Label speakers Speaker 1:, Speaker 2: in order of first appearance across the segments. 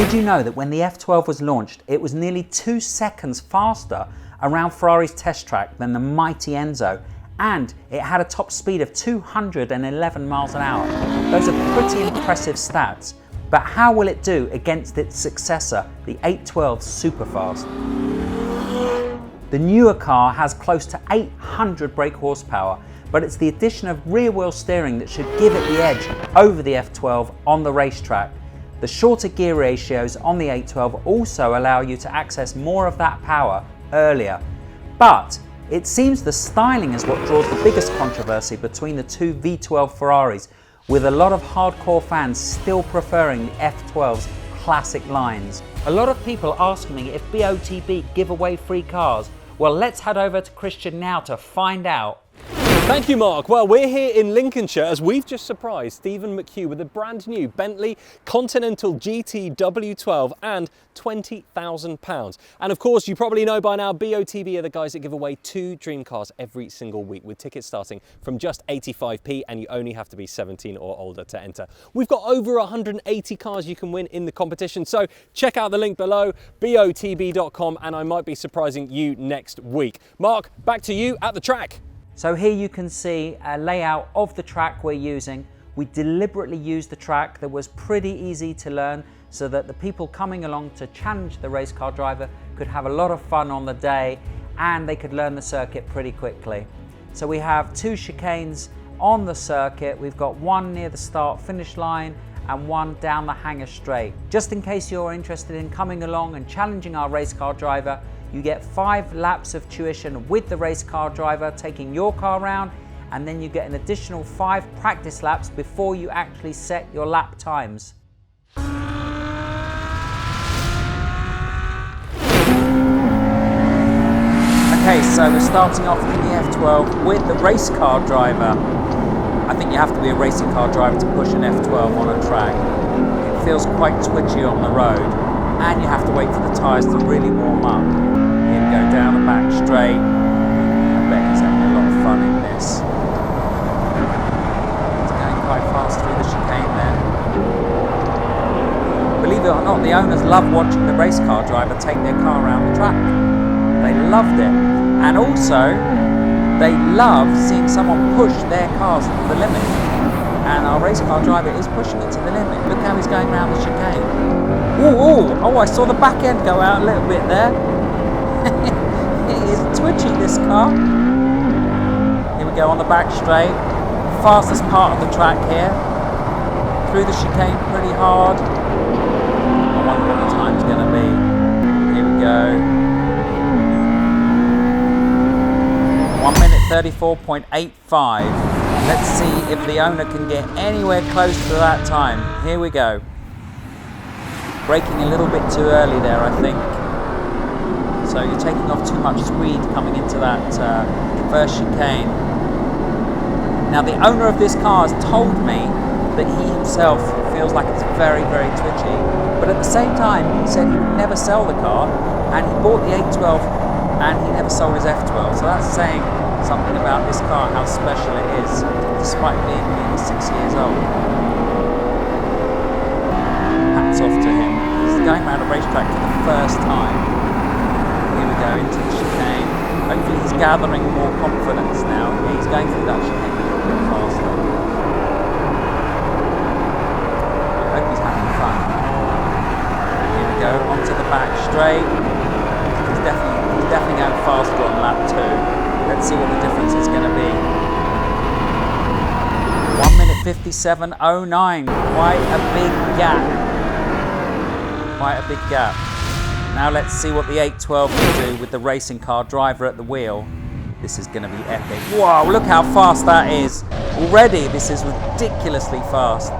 Speaker 1: Did you know that when the F12 was launched, it was nearly 2 seconds faster around Ferrari's test track than the mighty Enzo, and it had a top speed of 211 miles an hour. Those are pretty impressive stats, but how will it do against its successor, the 812 Superfast? The newer car has close to 800 brake horsepower, but it's the addition of rear wheel steering that should give it the edge over the F12 on the racetrack. The shorter gear ratios on the 812 also allow you to access more of that power earlier. But it seems the styling is what draws the biggest controversy between the two V12 Ferraris, with a lot of hardcore fans still preferring the F12's classic lines. A lot of people ask me if BOTB give away free cars. Well, let's head over to Christian now to find out.
Speaker 2: Thank you, Mark. Well, we're here in Lincolnshire as we've just surprised Stephen McHugh with a brand new Bentley Continental GT W12 and £20,000. And of course, you probably know by now, BOTB are the guys that give away 2 dream cars every single week, with tickets starting from just 85p, and you only have to be 17 or older to enter. We've got over 180 cars you can win in the competition, so check out the link below, botb.com, and I might be surprising you next week. Mark, back to you at the track.
Speaker 1: So here you can see a layout of the track we're using. We deliberately used the track that was pretty easy to learn so that the people coming along to challenge the race car driver could have a lot of fun on the day and they could learn the circuit pretty quickly. So we have 2 chicanes on the circuit. We've got one near the start finish line and one down the hanger straight. Just in case you're interested in coming along and challenging our race car driver, you get 5 laps of tuition with the race car driver taking your car round, and then you get an additional 5 practice laps before you actually set your lap times. Okay, so we're starting off in the F12 with the race car driver. I think you have to be a racing car driver to push an F12 on a track. It feels quite twitchy on the road, and you have to wait for the tyres to really warm up. Here we go down the back straight. I bet he's having a lot of fun in this. He's going quite fast through the chicane there. Believe it or not, the owners love watching the race car driver take their car around the track. They loved it. And also, they love seeing someone push their cars to the limit. And our race car driver is pushing it to the limit. Look how he's going around the chicane. Oh, I saw the back end go out a little bit there. It is twitchy, this car. Here we go on the back straight. Fastest part of the track here. Through the chicane pretty hard. I wonder what the time's going to be. Here we go. 1 minute 34.85. Let's see if the owner can get anywhere close to that time. Here we go. Braking a little bit too early there, I think. So you're taking off too much speed coming into that first chicane. Now the owner of this car has told me that he himself feels like it's very, very twitchy. But at the same time, he said he would never sell the car, and he bought the 812 and he never sold his F12. So that's saying something about this car, how special it is, despite being nearly 6 years old. Hats off to him. He's going around a racetrack for the first time. Here we go into the chicane. Hopefully he's gathering more confidence now. He's going through that chicane a little bit faster. I hope he's having fun. Here we go, onto the back straight. He's definitely going faster on lap 2. Let's see what the difference is going to be. 1 minute 57.09. Quite a big gap. Quite a big gap. Now let's see what the 812 can do with the racing car driver at the wheel. This is going to be epic. Wow, look how fast that is. Already this is ridiculously fast.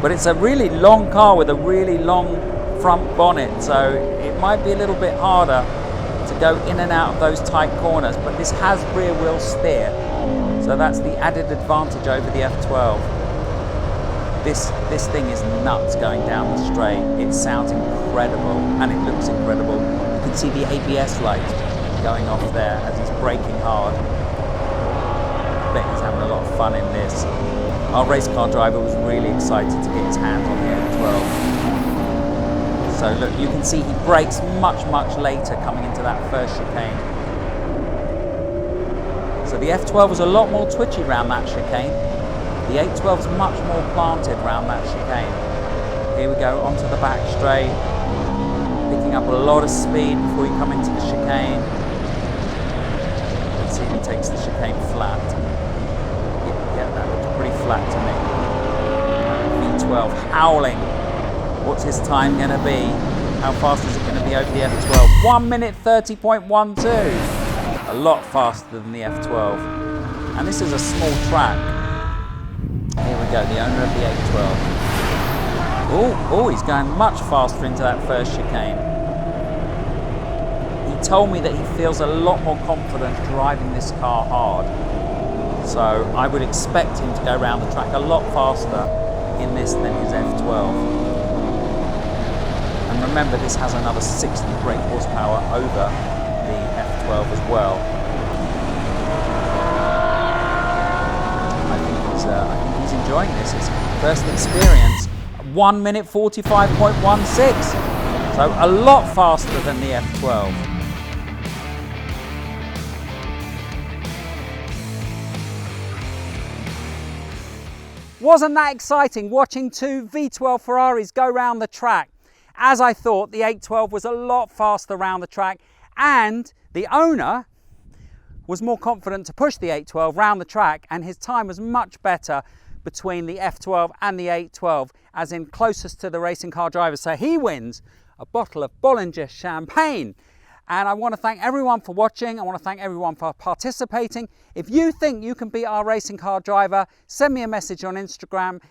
Speaker 1: But it's a really long car with a really long front bonnet, so it might be a little bit harder to go in and out of those tight corners, but this has rear wheel steer, so that's the added advantage over the F12. This thing is nuts going down the straight. It sounds incredible and it looks incredible. You can see the ABS light going off there as he's braking hard. I bet he's having a lot of fun in this. Our race car driver was really excited to get his hands on the F12. So look, you can see he brakes much later coming into that first chicane. So the F12 was a lot more twitchy around that chicane. The 812 is much more planted around that chicane. Here we go, onto the back straight. Picking up a lot of speed before you come into the chicane. Let's see if he takes the chicane flat. Yeah, that looks pretty flat to me. V12 howling. What's his time going to be? How fast is it going to be over the F12? 1 minute 30.12. A lot faster than the F12. And this is a small track. Here we go, the owner of the 812. Oh, he's going much faster into that first chicane. He told me that he feels a lot more confident driving this car hard. So I would expect him to go around the track a lot faster in this than his F12. And remember, this has another 60 brake horsepower over the F12 as well. I think he's enjoying this. His first experience. 1 minute 45.16. So a lot faster than the F12. Wasn't that exciting watching two V12 Ferraris go round the track? As I thought, the 812 was a lot faster around the track, and the owner was more confident to push the 812 round the track, and his time was much better between the F12 and the 812, as in closest to the racing car driver. So he wins a bottle of Bollinger champagne. And I want to thank everyone for watching. I want to thank everyone for participating. If you think you can beat our racing car driver, send me a message on Instagram,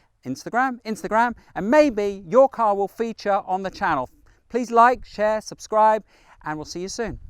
Speaker 1: and maybe your car will feature on the channel. Please like, share, subscribe, and we'll see you soon.